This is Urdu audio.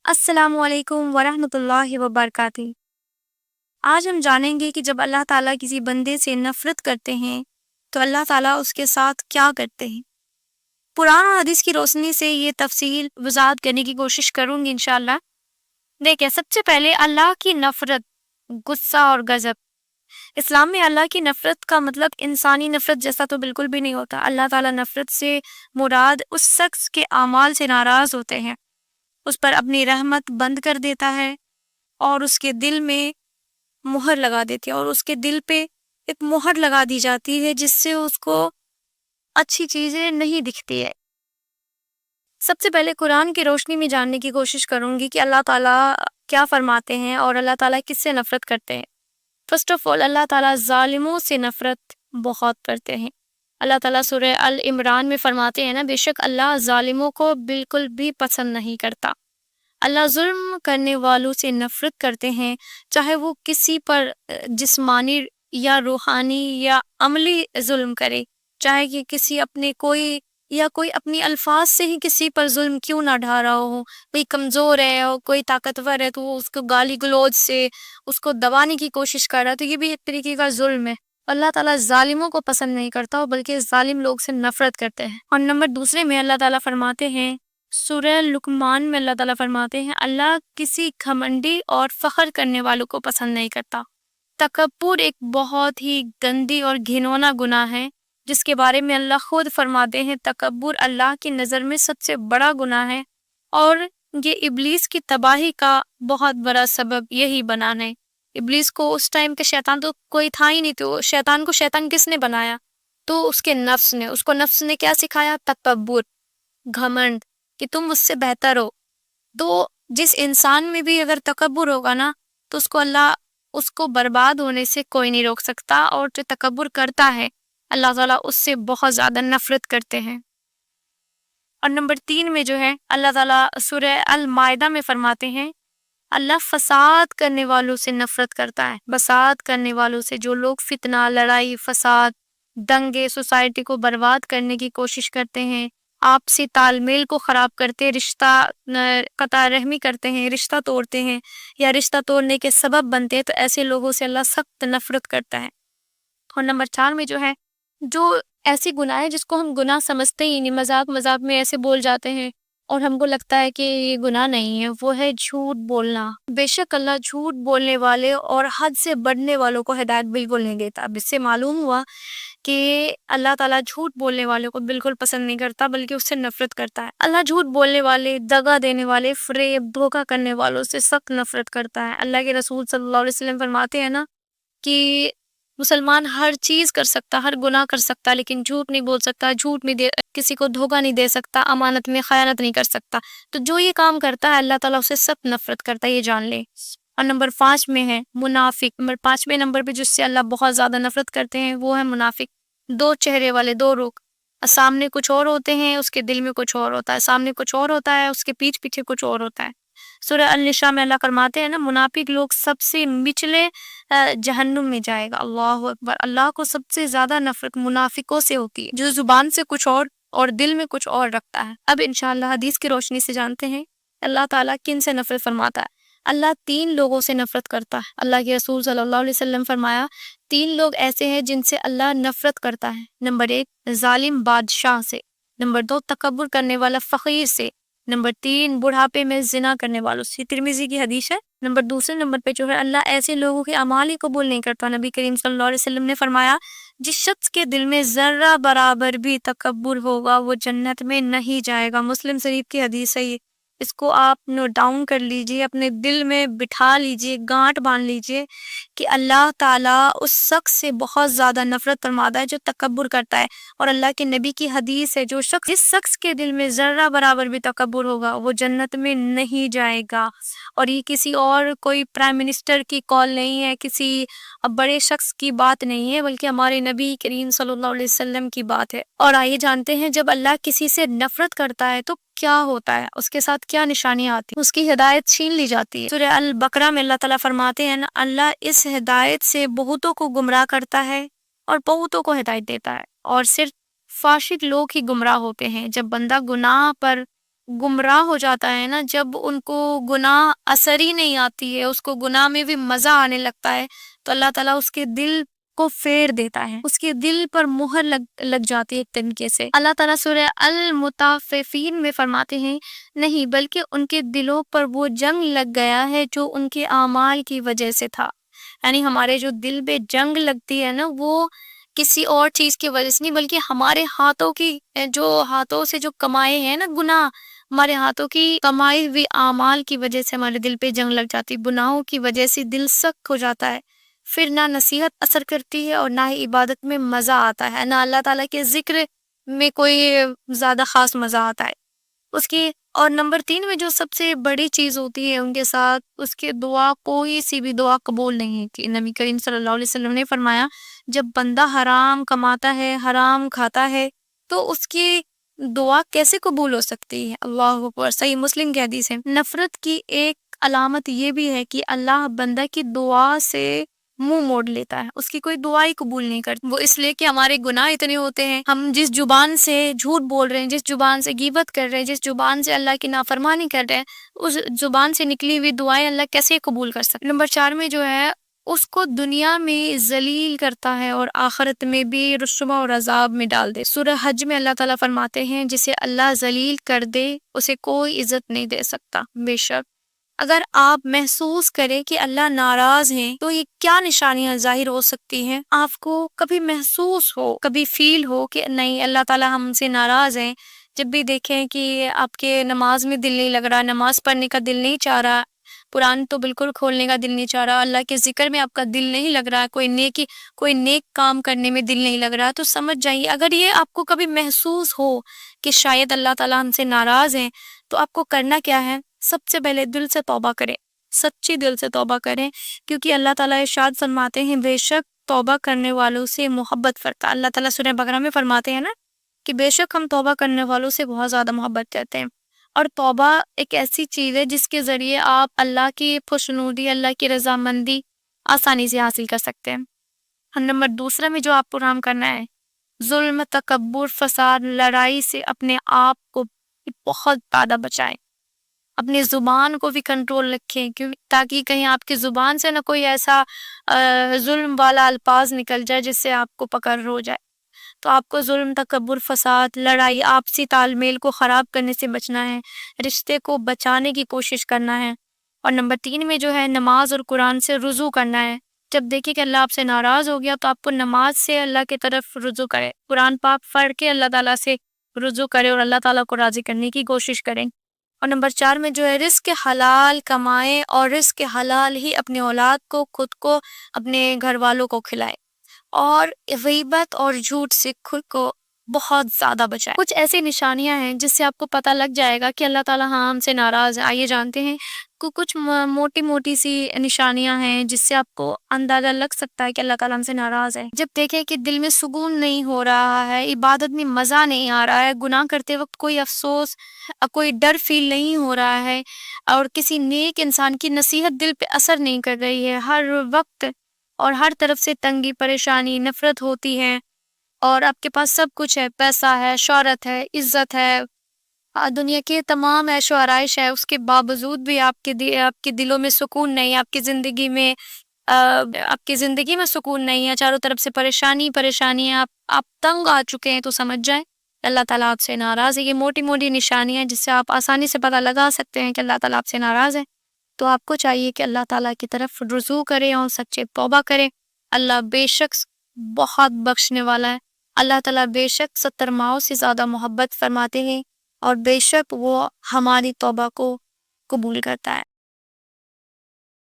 السلام علیکم ورحمۃ اللہ وبرکاتہ۔ آج ہم جانیں گے کہ جب اللہ تعالیٰ کسی بندے سے نفرت کرتے ہیں تو اللہ تعالیٰ اس کے ساتھ کیا کرتے ہیں۔ قرآن اور حدیث کی روشنی سے یہ تفصیل وضاحت کرنے کی کوشش کروں گی انشاءاللہ۔ دیکھیں، سب سے پہلے اللہ کی نفرت، غصہ اور غضب۔ اسلام میں اللہ کی نفرت کا مطلب انسانی نفرت جیسا تو بالکل بھی نہیں ہوتا۔ اللہ تعالیٰ نفرت سے مراد اس شخص کے اعمال سے ناراض ہوتے ہیں، اس پر اپنی رحمت بند کر دیتا ہے اور اس کے دل میں مہر لگا دیتی ہے، اور اس کے دل پہ ایک مہر لگا دی جاتی ہے جس سے اس کو اچھی چیزیں نہیں دکھتی ہے۔ سب سے پہلے قرآن کی روشنی میں جاننے کی کوشش کروں گی کہ اللہ تعالیٰ کیا فرماتے ہیں اور اللہ تعالیٰ کس سے نفرت کرتے ہیں۔ فرسٹ آف آل، اللہ تعالیٰ ظالموں سے نفرت بہت کرتے ہیں۔ اللہ تعالیٰ سورہ العمران میں فرماتے ہیں نا، بے شک اللہ ظالموں کو بالکل بھی پسند نہیں کرتا۔ اللہ ظلم کرنے والوں سے نفرت کرتے ہیں، چاہے وہ کسی پر جسمانی یا روحانی یا عملی ظلم کرے، چاہے کہ کسی اپنے کوئی اپنی الفاظ سے ہی کسی پر ظلم کیوں نہ ڈھا رہا ہو۔ کوئی کمزور ہے اور کوئی طاقتور ہے تو وہ اس کو گالی گلوچ سے اس کو دبانے کی کوشش کر رہا ہے، تو یہ بھی ایک طریقے کا ظلم ہے۔ اللہ تعالیٰ ظالموں کو پسند نہیں کرتا بلکہ ظالم لوگ سے نفرت کرتے ہیں۔ اور نمبر دوسرے میں اللہ تعالیٰ فرماتے ہیں، سورہ لقمان میں اللہ تعالیٰ فرماتے ہیں، اللہ کسی گھمنڈی اور فخر کرنے والوں کو پسند نہیں کرتا۔ تکبر ایک بہت ہی گندی اور گھنونا گناہ ہے جس کے بارے میں اللہ خود فرماتے ہیں، تکبر اللہ کی نظر میں سب سے بڑا گناہ ہے اور یہ ابلیس کی تباہی کا بہت بڑا سبب یہی بنا ہے۔ ابلیس کو اس ٹائم کے شیطان تو کوئی تھا ہی نہیں، تو شیطان کو شیطان کس نے بنایا؟ تو اس کے نفس نے۔ اس کو نفس نے کیا سکھایا؟ تکبر، گھمنڈ، کہ تم مجھ سے بہتر ہو۔ تو جس انسان میں بھی اگر تکبر ہوگا نا تو اس کو اللہ اس کو برباد ہونے سے کوئی نہیں روک سکتا، اور جو تکبر کرتا ہے اللہ تعالیٰ اس سے بہت زیادہ نفرت کرتے ہیں۔ اور نمبر 3 میں جو ہے اللہ تعالیٰ سورہ المائدہ میں فرماتے ہیں، اللہ فساد کرنے والوں سے نفرت کرتا ہے۔ فساد کرنے والوں سے، جو لوگ فتنہ، لڑائی، فساد، دنگے، سوسائٹی کو برباد کرنے کی کوشش کرتے ہیں، آپسی تال میل کو خراب کرتے، رشتہ قطع رحمی کرتے ہیں، رشتہ توڑتے ہیں یا رشتہ توڑنے کے سبب بنتے ہیں، تو ایسے لوگوں سے اللہ سخت نفرت کرتا ہے۔ اور نمبر 4 میں جو ہے، جو ایسی گناہ ہے جس کو ہم گناہ سمجھتے ہی نہیں، مذاق میں ایسے بول جاتے ہیں اور ہم کو لگتا ہے کہ یہ گناہ نہیں ہے، وہ ہے جھوٹ بولنا۔ بے شک اللہ جھوٹ بولنے والے اور حد سے بڑھنے والوں کو ہدایت بالکل نہیں دیتا۔ اب اس سے معلوم ہوا کہ اللہ تعالیٰ جھوٹ بولنے والوں کو بالکل پسند نہیں کرتا بلکہ اس سے نفرت کرتا ہے۔ اللہ جھوٹ بولنے والے، دغا دینے والے، فریب، دھوکہ کرنے والوں سے سخت نفرت کرتا ہے۔ اللہ کے رسول صلی اللہ علیہ وسلم فرماتے ہیں نا کہ مسلمان ہر چیز کر سکتا، ہر گناہ کر سکتا، لیکن جھوٹ نہیں بول سکتا، کسی کو دھوکہ نہیں دے سکتا، امانت میں خیانت نہیں کر سکتا۔ تو جو یہ کام کرتا ہے اللہ تعالیٰ اسے سخت نفرت کرتا ہے، یہ جان لے۔ اور نمبر 5 میں ہے منافق۔ نمبر 5ویں نمبر پہ جس سے اللہ بہت زیادہ نفرت کرتے ہیں وہ ہے منافق۔ 2 چہرے والے، 2 رخ، سامنے کچھ اور ہوتے ہیں، اس کے دل میں کچھ اور ہوتا ہے، سامنے کچھ اور ہوتا ہے، اس کے پیچھے کچھ اور ہوتا ہے۔ سورہ النساء میں اللہ فرماتے ہیں نا، منافق لوگ سب سے نچلے جہنم میں جائے گا۔ اللہ اکبر۔ اللہ کو سب سے زیادہ نفرت منافقوں سے ہوتی ہے، جو زبان سے کچھ اور دل میں کچھ اور رکھتا ہے۔ اب انشاءاللہ حدیث کی روشنی سے جانتے ہیں اللہ تعالیٰ کن سے نفرت فرماتا ہے۔ اللہ 3 لوگوں سے نفرت کرتا ہے۔ اللہ کے رسول صلی اللہ علیہ وسلم فرمایا، 3 لوگ ایسے ہیں جن سے اللہ نفرت کرتا ہے۔ نمبر 1 ظالم بادشاہ سے، نمبر 2 تکبر کرنے والا فقیر سے، نمبر 3 بڑھاپے میں زنا کرنے والوں سے۔ ترمذی کی حدیث ہے۔ دوسرے نمبر پہ جو ہے اللہ ایسے لوگوں کے اعمال ہی قبول نہیں کرتا۔ نبی کریم صلی اللہ علیہ وسلم نے فرمایا، جس شخص کے دل میں ذرہ برابر بھی تکبر ہوگا وہ جنت میں نہیں جائے گا۔ مسلم شریف کی حدیث ہے یہ، اس کو آپ نوٹ ڈاؤن کر لیجئے، اپنے دل میں بٹھا لیجئے، گانٹ باندھ لیجئے کہ اللہ تعالیٰ اس شخص سے بہت زیادہ نفرت فرماتا ہے جو تکبر کرتا ہے۔ اور اللہ کے نبی کی حدیث ہے، جس شخص کے دل میں ذرہ برابر بھی تکبر ہوگا وہ جنت میں نہیں جائے گا۔ اور یہ کسی اور کوئی پرائم منسٹر کی کال نہیں ہے، کسی بڑے شخص کی بات نہیں ہے، بلکہ ہمارے نبی کریم صلی اللہ علیہ وسلم کی بات ہے۔ اور آئیے جانتے ہیں جب اللہ کسی سے نفرت کرتا ہے تو کیا ہوتا ہے، اس کے ساتھ کیا نشانیاں آتی ہیں، اس کی ہدایت چھین لی جاتی ہے۔ سورہ البقرہ میں اللہ تعالیٰ فرماتے ہیں نا، اللہ اس ہدایت سے بہتوں کو گمراہ کرتا ہے اور بہتوں کو ہدایت دیتا ہے، اور صرف فاسق لوگ ہی گمراہ ہوتے ہیں۔ جب بندہ گناہ پر گمراہ ہو جاتا ہے نا، جب ان کو گناہ اثر ہی نہیں آتی ہے، اس کو گناہ میں بھی مزہ آنے لگتا ہے، تو اللہ تعالیٰ اس کے دل کو پھیر دیتا ہے، اس کے دل پر مہر لگ جاتی ہے ایک طریقے سے۔ اللہ تعالیٰ سورہ المطففین میں فرماتے ہیں نہیں، بلکہ ان کے دلوں پر وہ جنگ لگ گیا ہے جو ان کے اعمال کی وجہ سے تھا۔ یعنی ہمارے جو دل پہ جنگ لگتی ہے نا، وہ کسی اور چیز کی وجہ سے نہیں، بلکہ ہمارے ہاتھوں سے جو کمائے ہیں نا گناہ، ہمارے ہاتھوں کی کمائی ہوئی اعمال کی وجہ سے ہمارے دل پہ جنگ لگ جاتی، گناہوں کی وجہ سے دل سخت ہو جاتا ہے، پھر نہ نصیحت اثر کرتی ہے اور نہ ہی عبادت میں مزہ آتا ہے، نہ اللہ تعالیٰ کے ذکر میں کوئی زیادہ خاص مزہ آتا ہے اس کی۔ اور نمبر 3 میں جو سب سے بڑی چیز ہوتی ہے ان کے ساتھ، اس کی دعا، کوئی سی بھی دعا قبول نہیں ہوتی۔ نبی کریم صلی اللہ علیہ وسلم نے فرمایا جب بندہ حرام کماتا ہے، حرام کھاتا ہے، تو اس کی دعا کیسے قبول ہو سکتی ہے؟ اللہ اکبر۔ صحیح مسلم کی حدیث ہے۔ نفرت کی ایک علامت یہ بھی ہے کہ اللہ بندہ کی دعا سے منہ موڑ لیتا ہے، اس کی کوئی دعا ہی قبول نہیں کرتا۔ وہ اس لیے کہ ہمارے گناہ اتنے ہوتے ہیں، ہم جس زبان سے جھوٹ بول رہے ہیں، جس زبان سے غیبت کر رہے ہیں، جس زبان سے اللہ کی نافرمانی کر رہے ہیں، اس زبان سے نکلی ہوئی دعائیں اللہ کیسے قبول کر سکتے؟ نمبر 4 میں جو ہے اس کو دنیا میں ذلیل کرتا ہے اور آخرت میں بھی رسوا اور عذاب میں ڈال دے۔ سورہ حج میں اللہ تعالیٰ فرماتے ہیں جسے اللہ ذلیل کر دے اسے کوئی عزت نہیں دے سکتا۔ بے شک اگر آپ محسوس کریں کہ اللہ ناراض ہیں تو یہ کیا نشانیاں ظاہر ہو سکتی ہیں؟ آپ کو کبھی محسوس ہو، کبھی فیل ہو کہ نہیں اللہ تعالیٰ ہم سے ناراض ہیں، جب بھی دیکھیں کہ آپ کے نماز میں دل نہیں لگ رہا، نماز پڑھنے کا دل نہیں چاہ رہا، قرآن تو بالکل کھولنے کا دل نہیں چاہ رہا، اللہ کے ذکر میں آپ کا دل نہیں لگ رہا، کوئی نیک کام کرنے میں دل نہیں لگ رہا، تو سمجھ جائیے اگر یہ آپ کو کبھی محسوس ہو کہ شاید اللہ تعالیٰ ہم سے ناراض ہیں، تو آپ کو کرنا کیا ہے؟ سب سے پہلے دل سے توبہ کریں، سچی دل سے توبہ کریں، کیونکہ اللہ تعالیٰ ارشاد فرماتے ہیں بے شک توبہ کرنے والوں سے محبت کرتا ہے۔ اللہ تعالیٰ سورہ بقرہ میں فرماتے ہیں نا کہ بے شک ہم توبہ کرنے والوں سے بہت زیادہ محبت کرتے ہیں، اور توبہ ایک ایسی چیز ہے جس کے ذریعے آپ اللہ کی خوشنودی، اللہ کی رضامندی آسانی سے حاصل کر سکتے ہیں۔ اور نمبر 2 میں جو آپ کو کام کرنا ہے، ظلم، تکبر، فساد، لڑائی سے اپنے آپ کو بہت زیادہ بچائیں، اپنی زبان کو بھی کنٹرول رکھیں، تاکہ کہیں آپ کی زبان سے نہ کوئی ایسا ظلم والا الفاظ نکل جائے جس سے آپ کو پکڑ ہو جائے۔ تو آپ کو ظلم، تکبر، فساد، لڑائی، آپسی تال میل کو خراب کرنے سے بچنا ہے، رشتے کو بچانے کی کوشش کرنا ہے۔ اور نمبر 3 میں جو ہے نماز اور قرآن سے رجوع کرنا ہے۔ جب دیکھیں کہ اللہ آپ سے ناراض ہو گیا تو آپ کو نماز سے اللہ کی طرف رجوع کرے، قرآن پاک پڑھ کے اللہ تعالیٰ سے رجوع کرے اور اللہ تعالیٰ کو راضی کرنے کی کوشش کریں۔ اور نمبر 4 میں جو ہے رزق حلال کمائیں اور رزق حلال ہی اپنے اولاد کو، خود کو، اپنے گھر والوں کو کھلائیں، اور غیبت اور جھوٹ سے خود کو بہت زیادہ بچائیں۔ کچھ ایسی نشانیاں ہیں جس سے آپ کو پتہ لگ جائے گا کہ اللہ تعالیٰ ہم سے ناراض ہے۔ آئیے جانتے ہیں کچھ موٹی موٹی سی نشانیاں ہیں جس سے آپ کو اندازہ لگ سکتا ہے کہ اللہ تعالیٰ ہم سے ناراض ہے۔ جب دیکھیں کہ دل میں سکون نہیں ہو رہا ہے، عبادت میں مزہ نہیں آ رہا ہے، گناہ کرتے وقت کوئی افسوس، کوئی ڈر فیل نہیں ہو رہا ہے، اور کسی نیک انسان کی نصیحت دل پہ اثر نہیں کر رہی ہے، ہر وقت اور ہر طرف سے تنگی، پریشانی، نفرت ہوتی ہے، اور آپ کے پاس سب کچھ ہے، پیسہ ہے، شہرت ہے، عزت ہے، دنیا کے تمام عیش و آرائش ہے، اس کے باوجود بھی آپ کے دلوں میں سکون نہیں، آپ کی زندگی میں سکون نہیں ہے، چاروں طرف سے پریشانی ہے، آپ تنگ آ چکے ہیں، تو سمجھ جائیں اللہ تعالیٰ آپ سے ناراض ہے۔ یہ موٹی موٹی نشانیاں ہیں جس سے آپ آسانی سے پتہ لگا سکتے ہیں کہ اللہ تعالیٰ آپ سے ناراض ہے۔ تو آپ کو چاہیے کہ اللہ تعالیٰ کی طرف رجوع کریں اور سچے توبہ کریں۔ اللہ بے شک بہت بخشنے والا ہے، اللہ تعالیٰ بے شک 70 ماؤں سے زیادہ محبت فرماتے ہیں، اور بے شک وہ ہماری توبہ کو قبول کرتا ہے۔